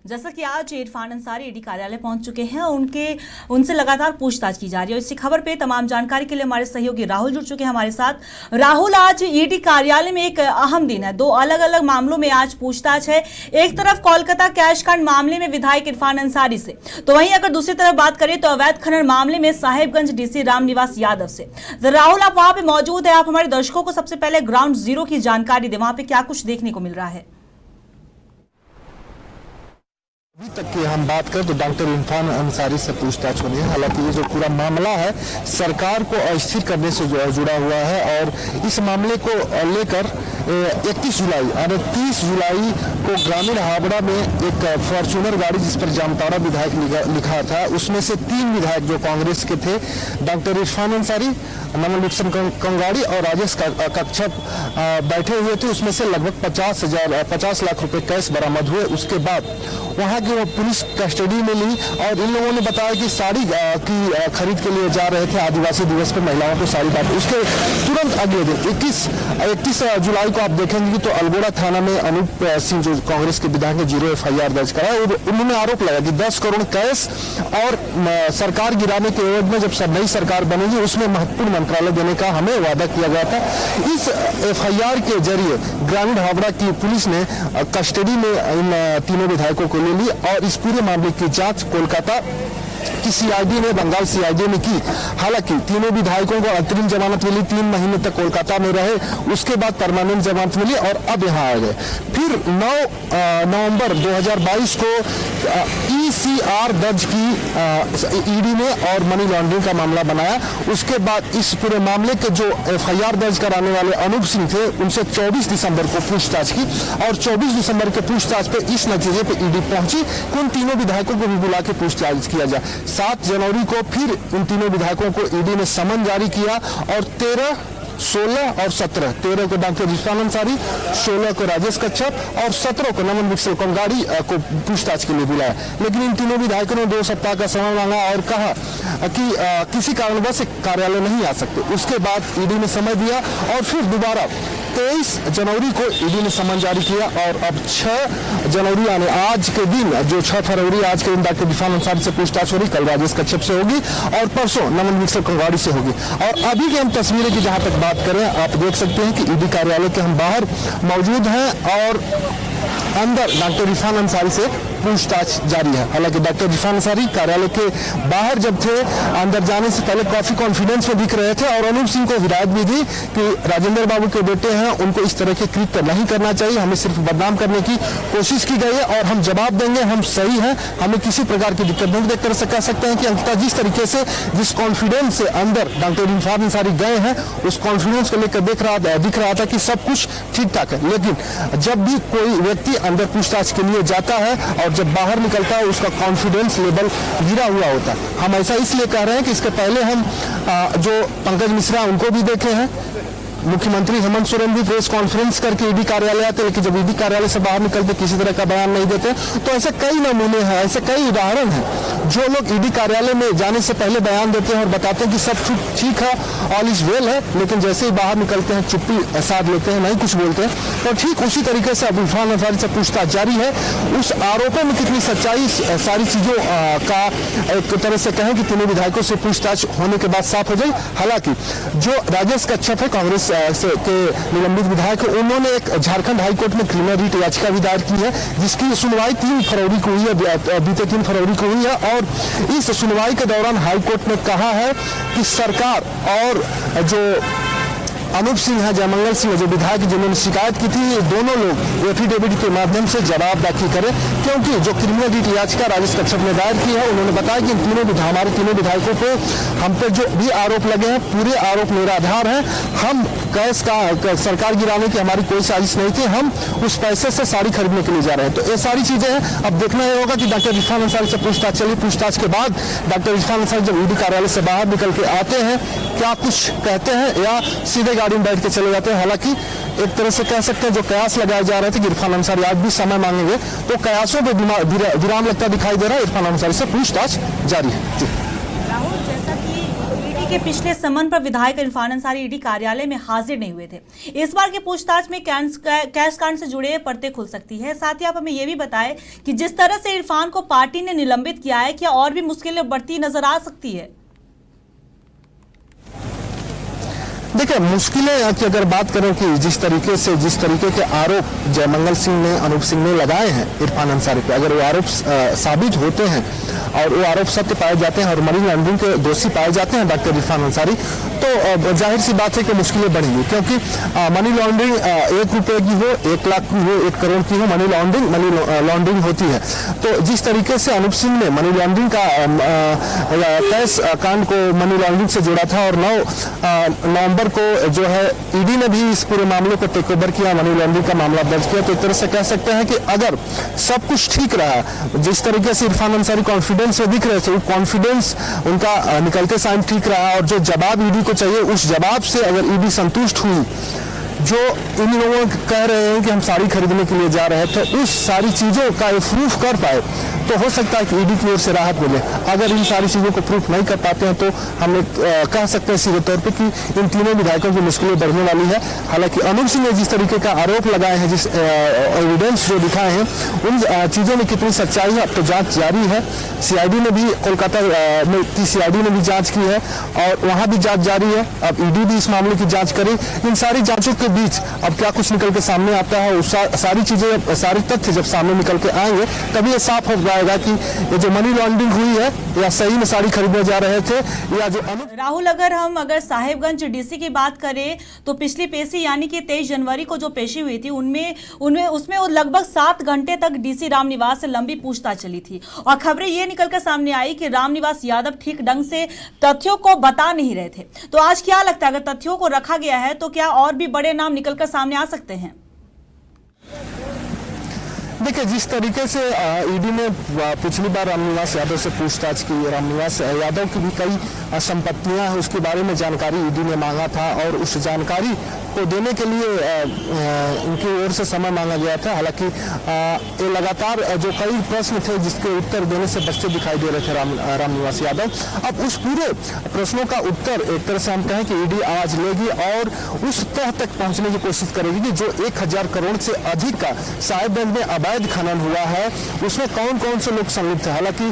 जैसा कि आज इरफान अंसारी ईडी कार्यालय पहुंच चुके हैं, उनसे लगातार पूछताछ की जा रही है। इसी खबर पे तमाम जानकारी के लिए हमारे सहयोगी राहुल जुड़ चुके हैं हमारे साथ। राहुल, आज ईडी कार्यालय में एक अहम दिन है, दो अलग अलग मामलों में आज पूछताछ है। एक तरफ कोलकाता कैश कांड मामले में विधायक इरफान अंसारी से, तो वहीं अगर दूसरी तरफ बात करें तो अवैध खनन मामले में साहेबगंज डीसी रामनिवास यादव से। राहुल, आप वहां पे मौजूद है, आप हमारे दर्शकों को सबसे पहले ग्राउंड जीरो की जानकारी दें, वहां पे क्या कुछ देखने को मिल रहा है? अभी तक की हम बात करें तो डॉक्टर इरफान अंसारी से पूछताछ हो रही है। हालांकि ये जो पूरा मामला है सरकार को अस्थिर करने से जुड़ा हुआ है और इस मामले को लेकर 31 जुलाई और 30 जुलाई को ग्रामीण हावड़ा में एक फॉर्च्यूनर गाड़ी जिस पर जामताड़ा विधायक लिखा था, उसमें से 3 विधायक जो कांग्रेस के थे, डॉक्टर इरफान अंसारी, नमन विक्सन कंगाड़ी और राजेश कच्छप बैठे हुए थे। उसमें से लगभग 50 लाख रुपए कैश बरामद हुए। उसके बाद वहां की पुलिस कस्टडी में ली और इन लोगों ने बताया कि साड़ी की खरीद के लिए जा रहे थे, आदिवासी दिवस पर महिलाओं को साड़ी बांटी। उसके तुरंत अगले दिन 31 जुलाई को आप देखेंगे तो अल्मोड़ा थाना में अनूप सिंह जो कांग्रेस के विधायक ने 0 FIR दर्ज कराया और उन्होंने आरोप लगाया कि 10 करोड़ कैश और सरकार गिराने के एवज में जब नई सरकार बनेगी उसमें महत्वपूर्ण मंत्रालय देने का हमें वादा किया गया था। इस FIR के जरिए ग्रामीण हावड़ा की पुलिस ने कस्टडी में इन तीनों विधायकों को ले ली और इस पूरे मामले की जांच कोलकाता की CID ने, बंगाल CID ने की। हालांकि तीनों विधायकों को अंतरिम जमानत मिली, 3 महीने तक कोलकाता में रहे, उसके बाद परमानेंट जमानत मिली और अब यहाँ आ गए। फिर 9 नवंबर 2022 को ECR दर्ज की ईडी ने और मनी लॉन्ड्रिंग का मामला बनाया। उसके बाद इस पूरे मामले के जो FIR दर्ज कराने वाले अनूप सिंह थे, उनसे 24 दिसंबर को पूछताछ की और 24 दिसंबर के पूछताछ पे इस नतीजे पे ईडी पहुंची कि उन तीनों विधायकों को भी बुला के पूछताछ किया जाए। 7 जनवरी को फिर उन तीनों विधायकों को ईडी ने समन जारी किया और 13, 16 और 17, 13 को डॉक्टर इरफान अंसारी, 16 को राजेश कच्छप और 17 को नमन विक्सन कंगाड़ी को पूछताछ के लिए बुलाया। लेकिन इन तीनों विधायकों ने 2 सप्ताह का समय मांगा और कहा कि किसी कारणवश कार्यालय नहीं आ सकते। उसके बाद ईडी ने समय दिया और फिर दोबारा 23 जनवरी को ईडी ने समन जारी किया और अब 6 जनवरी यानी आज के दिन, जो 6 फरवरी आज के दिन डॉक्टर इरफान अंसारी से पूछताछ हो रही, कल राजेश कच्छप से होगी और परसों नमन विक्सन कंगाड़ी से होगी। और अभी की हम तस्वीरें की जहां तक बात करें, आप देख सकते हैं कि ईडी कार्यालय के हम बाहर मौजूद हैं और अंदर डॉक्टर इरफान अंसारी से पूछताछ जारी है। हालांकि डॉक्टर इरफान अंसारी कार्यालय के बाहर जब थे, अंदर जाने से पहले काफी कॉन्फिडेंस में दिख रहे थे और अनूप सिंह को हिदायत भी दी कि राजेंद्र बाबू के बेटे हैं, उनको इस तरह के कृत्य नहीं करना चाहिए, हमें सिर्फ बदनाम करने की कोशिश की गई है और हम जवाब देंगे, हम सही हैं, हमें किसी प्रकार की दिक्कत नहीं देख कर कह सकते हैं कि अंकिता जिस तरीके से, जिस कॉन्फिडेंस से अंदर डॉक्टर इरफान अंसारी गए हैं, उस कॉन्फिडेंस को लेकर दिख रहा था कि सब कुछ ठीक ठाक है। लेकिन जब भी कोई व्यक्ति अंदर पूछताछ के लिए जाता है और जब बाहर निकलता है उसका कॉन्फिडेंस लेवल गिरा हुआ होता है। हम ऐसा इसलिए कह रहे हैं कि इसके पहले हम जो पंकज मिश्रा उनको भी देखे हैं, मुख्यमंत्री हेमंत सोरेन भी प्रेस कॉन्फ्रेंस करके ईडी कार्यालय आते, लेकिन जब ईडी कार्यालय से बाहर निकलते किसी तरह का बयान नहीं देते। तो ऐसे कई नमूने हैं, ऐसे कई उदाहरण हैं जो लोग ईडी कार्यालय में जाने से पहले बयान देते हैं और बताते हैं कि सब ठीक है, ऑल इज वेल है, लेकिन जैसे ही बाहर निकलते हैं चुप्पी साध लेते हैं, नहीं कुछ बोलते हैं। तो ठीक उसी तरीके से अब इरफान अंसारी से पूछताछ जारी है। उस आरोपों में कितनी सच्चाई, सारी चीजों का एक तरह से कहें कि तीनों विधायकों से पूछताछ होने के बाद साफ हो जाए। हालांकि जो राजेश कच्छप है, कांग्रेस के निलंबित विधायक, उन्होंने एक झारखंड हाईकोर्ट में क्रिमिनल रिट याचिका भी दायर की है, जिसकी सुनवाई 3 फरवरी को हुई है, बीते 3 फरवरी को हुई है। और इस सुनवाई के दौरान हाईकोर्ट ने कहा है कि सरकार और जो अनूप सिंह है, जयमंगल सिंह जो विधायक जिन्होंने शिकायत की थी, ये दोनों लोग एफिडेविट के माध्यम से जवाब दाखिल करें, क्योंकि जो क्रिमिनल रिट याचिका राजेश कच्छप ने दायर की है, उन्होंने बताया कि हमारे तीनों विधायकों को हम पे जो भी आरोप लगे हैं पूरे आरोप निराधार हैं। हम कैश का सरकार गिराने की हमारी कोई साजिश नहीं थी, हम उस पैसे से साड़ी खरीदने के लिए जा रहे हैं। तो ये सारी चीजें हैं। अब देखना ये होगा कि डॉक्टर इरफान अंसारी से पूछताछ चली, पूछताछ के बाद डॉक्टर इरफान अंसारी जब ईडी कार्यालय से बाहर निकल के आते हैं, क्या कुछ कहते हैं या सीधे गाड़ी में बैठ के चले जाते हैं। हालांकि एक तरह से कह सकते हैं जो कयास लगाए जा रहे थे कि इरफान अंसारी आज भी समय मांगेंगे, तो कयासों पे विराम लगता दिखाई दे रहा है। इरफान अंसारी से पूछताछ जारी है। राहुल, जैसा कि ईडी है कि पिछले समन पर विधायक इरफान अंसारी ईडी कार्यालय में हाजिर नहीं हुए थे। इस बार की पूछताछ में कैश कांड से जुड़े पर्दे खुल सकती है। साथ ही आप हमें यह भी बताएं कि जिस तरह से इरफान को पार्टी ने निलंबित किया है, क्या और भी मुश्किलें बढ़ती नजर आ सकती है? देखिए, मुश्किलें की अगर बात करें कि जिस तरीके के आरोप जयमंगल सिंह ने, अनूप सिंह ने लगाए हैं इरफान अंसारी पे, अगर वो आरोप साबित होते हैं और वो आरोप सत्य पाए जाते हैं और मनी लॉन्ड्रिंग के दोषी पाए जाते हैं डॉक्टर इरफान अंसारी, तो जाहिर सी बात है कि मुश्किलें बढ़ेंगी। क्योंकि मनी लॉन्ड्रिंग 1 रुपए की हो, 1 लाख की हो, 1 करोड़ की हो, मनी लॉन्ड्रिंग होती है। तो जिस तरीके से अनूप सिंह ने मनी लॉन्ड्रिंग का कैश कांड को मनी लॉन्ड्रिंग से जोड़ा था और 9 नवंबर को जो है ईडी ने भी इस पूरे मामले को टेक ओवर किया, मनी लॉन्ड्रिंग का मामला दर्ज किया। तो एक तरह से कह सकते हैं कि अगर सब कुछ ठीक रहा, जिस तरीके से इरफान अंसारी कॉन्फिडेंस में दिख रहे थे, वो कॉन्फिडेंस उनका निकलते टाइम ठीक रहा और जो जवाब ईडी को चाहिए उस जवाब से अगर ईडी संतुष्ट हुई, जो इन लोगों कह रहे हैं कि हम साड़ी खरीदने के लिए जा रहे हैं, तो उस सारी चीजों का ये प्रूफ कर पाए तो हो सकता है कि ईडी की ओर से राहत मिले। अगर इन सारी चीजों को प्रूफ नहीं कर पाते हैं तो हम कह सकते हैं सीधे तौर पे कि इन तीनों विधायकों की मुश्किलें बढ़ने वाली है। हालांकि अनूप सिंह ने जिस तरीके का आरोप लगाए हैं, जिस एविडेंस जो दिखाए हैं, उन चीजों में कितनी सच्चाई है अब तो जांच जारी है। सीआईडी ने भी कोलकाता में की सीआईडी ने भी जांच की है और वहां भी जांच जारी है। अब ईडी भी इस मामले की जांच करे। इन सारी जांचों के बीच अब क्या कुछ निकल के सामने आता है, सारी चीजें, सारे तथ्य जब सामने निकल के आएंगे तभी ये साफ हो जाएगा कि ये जो मनी लॉन्ड्रिंग हुई है या सही में साड़ी खरीदने जा रहे थे या जो राहुल, अगर साहेबगंज डीसी की बात करें तो पिछली पेशी यानी कि 23 जनवरी को जो पेशी हुई थी उसमें लगभग 7 घंटे तक डीसी रामनिवास से लंबी पूछताछ चली थी और खबरें ये निकलकर सामने आई कि रामनिवास यादव ठीक ढंग से तथ्यों को बता नहीं रहे थे। तो आज क्या लगता है, अगर तथ्यों को रखा गया है तो क्या और भी बड़े नाम निकलकर सामने आ सकते हैं? देखिए, जिस तरीके से ईडी ने पिछली बार रामनिवास यादव से पूछताछ की, रामनिवास यादव की भी कई संपत्तियां हैं उसके बारे में जानकारी ईडी ने मांगा था और उस जानकारी को देने के लिए उनकी ओर से समय मांगा गया था। हालांकि ये लगातार जो कई प्रश्न थे जिसके उत्तर देने से बचते दिखाई दे रहे थे रामनिवास यादव, अब उस पूरे प्रश्नों का उत्तर एक तरह से हम कहें कि ईडी आज लेगी और उस तह तक पहुंचने की कोशिश करेगी कि जो 1000 करोड़ से अधिक का साहेबगंज में अवैध खनन हुआ है उसमें कौन कौन से लोग संलिप्त है। हालांकि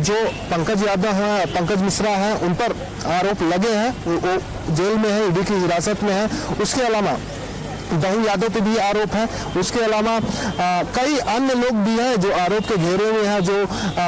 जो पंकज यादव हैं, पंकज मिश्रा हैं, उन पर आरोप लगे हैं, वो जेल में है, ईडी की हिरासत में है। उसके अलावा दहू यादव पे भी आरोप है। उसके अलावा कई अन्य लोग भी हैं जो आरोप के घेरे में हैं, जो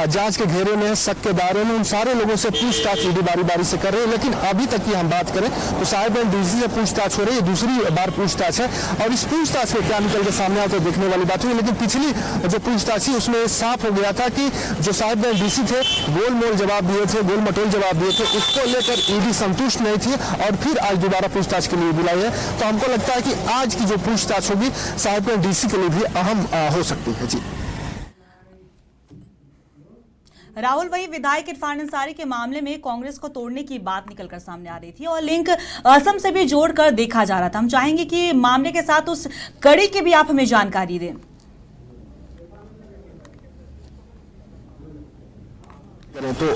जांच के घेरे में है, शक के दायरे में। उन सारे लोगों से पूछताछ ईडी बारी बारी से कर रहे हैं। लेकिन अभी तक की हम बात करें तो साहेबगंज डीसी से पूछताछ हो रही है, दूसरी बार पूछताछ है और इस पूछताछ में क्या निकल के सामने आता है देखने वाली बात हुई। लेकिन पिछली जो पूछताछ थी उसमें साफ हो गया था कि जो साहेबगंज डीसी थे गोलमोल जवाब दिए थे, गोलमटोल जवाब दिए थे, उसको लेकर ईडी संतुष्ट नहीं थी और फिर आज दोबारा पूछताछ के लिए बुलाई है। तो हमको लगता है कि आज की जो पूछताछ होगी साहेबगंज डीसी के लिए भी अहम हो सकती है। जी राहुल, वही विधायक इरफान अंसारी के मामले में कांग्रेस को तोड़ने की बात निकलकर सामने आ रही थी और लिंक असम से भी जोड़कर देखा जा रहा था। हम चाहेंगे कि मामले के साथ उस कड़ी की भी आप हमें जानकारी दें। तो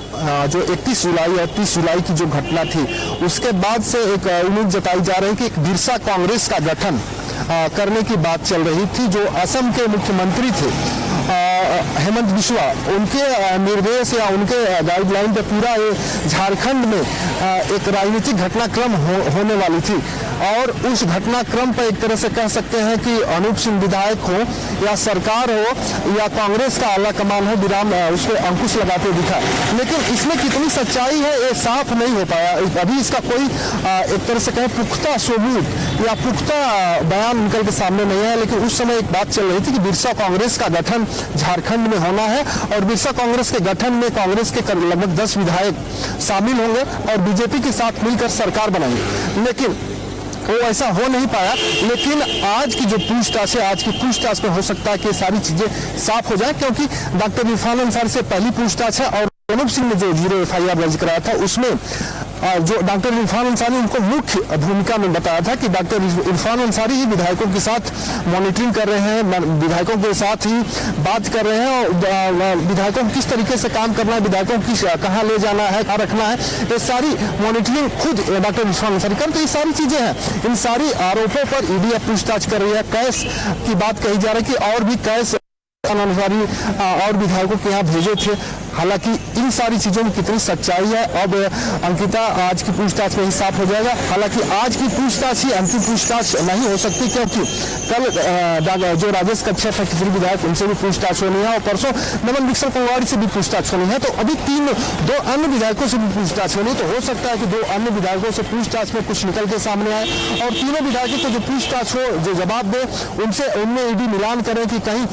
जो 31 जुलाई और 30 जुलाई की जो घटना थी उसके बाद से एक उम्मीद जताई जा रही है कि एक बिरसा कांग्रेस का गठन करने की बात चल रही थी। जो असम के मुख्यमंत्री थे हेमंत बिस्वा, उनके निर्देश या उनके गाइडलाइन पे पूरा झारखंड में एक राजनीतिक घटनाक्रम होने वाली थी और उस घटनाक्रम पर एक तरह से कह सकते हैं कि अनूप सिंह विधायक हो या सरकार हो या कांग्रेस का आला कमान हो, विराम उस पर अंकुश लगाते दिखा। लेकिन इसमें कितनी सच्चाई है ये साफ नहीं हो पाया। अभी इसका कोई एक तरह से कहें पुख्ता सबूत या पुख्ता बयान निकल के सामने नहीं है। लेकिन उस समय एक बात चल रही थी कि बिरसा कांग्रेस का गठन झारखंड में होना है और बिरसा कांग्रेस के गठन में कांग्रेस के लगभग 10 विधायक शामिल होंगे और बीजेपी के साथ मिलकर सरकार बनाएंगे। लेकिन वो ऐसा हो नहीं पाया। लेकिन आज की जो पूछताछ है, आज की पूछताछ में हो सकता है कि सारी चीजें साफ हो जाए, क्योंकि डॉक्टर इरफान अंसारी से पहली पूछताछ है और अनूप सिंह ने जो 0 FIR दर्ज कराया था उसमें जो डॉक्टर इरफान अंसारी उनको मुख्य भूमिका में बताया था कि डॉक्टर इरफान अंसारी ही विधायकों के साथ मॉनिटरिंग कर रहे हैं, विधायकों के साथ ही बात कर रहे हैं और विधायकों को किस तरीके से काम करना है, विधायकों को कहाँ ले जाना है, कहाँ रखना है, ये सारी मॉनिटरिंग खुद डॉक्टर इरफान अंसारी करते। ये सारी चीजें हैं। इन सारी आरोपों पर ईडी अब पूछताछ कर रही है। कैश की बात कही जा रही है कि और भी कैश अंसारी और विधायकों के यहाँ भेजे थे। हालांकि इन सारी चीजों में कितनी सच्चाई है अब अंकिता आज की पूछताछ में ही साफ हो जाएगा। हालांकि आज की पूछताछ ही अंतिम पूछताछ नहीं हो सकती, क्योंकि कल जो राजेश कच्छप है खिचड़ी विधायक, उनसे भी पूछताछ होनी है और परसों नमन विक्सल पंवाड़ी से भी पूछताछ होनी है। तो अभी दो अन्य विधायकों से भी पूछताछ होनी है। तो हो सकता है कि दो अन्य विधायकों से पूछताछ में कुछ निकल के सामने आए और तीनों विधायकों को जो पूछताछ हो, जो जवाब दे, उनमें ईडी मिलान करें कि कहीं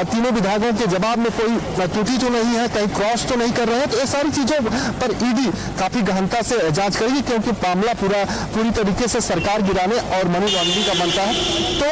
तीनों विधायकों के जवाब में कोई त्रुटि तो नहीं है, कहीं क्रॉस तो नहीं कर रहे हैं। तो ये सारी चीजों पर ईडी काफी गहनता से जांच करेगी, क्योंकि मामला पूरी तरीके से सरकार गिराने और मनी लॉन्ड्रिंग का बनता है। तो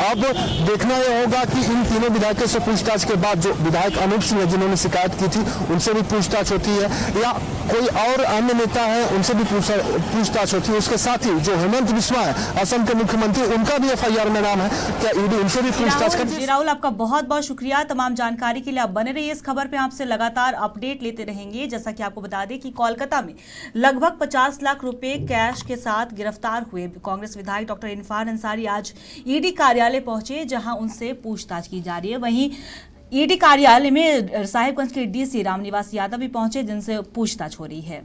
अब देखना यह होगा कि इन तीनों विधायकों से पूछताछ के बाद जो विधायक अनूप सिंह है, जिन्होंने शिकायत की थी, उनसे भी पूछताछ होती है या कोई और अन्य नेता है उनसे भी पूछताछ होती है। उसके साथ ही जो हेमंत बिस्वा है असम के मुख्यमंत्री, उनका भी एफआईआर में नाम है। क्या ईडी उनसे भी पूछताछ करती है? राहुल, आपका बहुत बहुत शुक्रिया तमाम जानकारी के लिए। आप बने रहिए इस खबर पे, आपसे लगातार अपडेट लेते रहेंगे। जैसा कि आपको बता दें कि कोलकाता में लगभग 50 लाख रुपए कैश के साथ गिरफ्तार हुए कांग्रेस विधायक डॉक्टर इरफान अंसारी आज ईडी कार्यालय पहुंचे, जहां उनसे पूछताछ की जा रही है। वहीं ईडी कार्यालय में साहिबगंज के डीसी रामनिवास यादव भी पहुंचे, जिनसे पूछताछ हो रही है।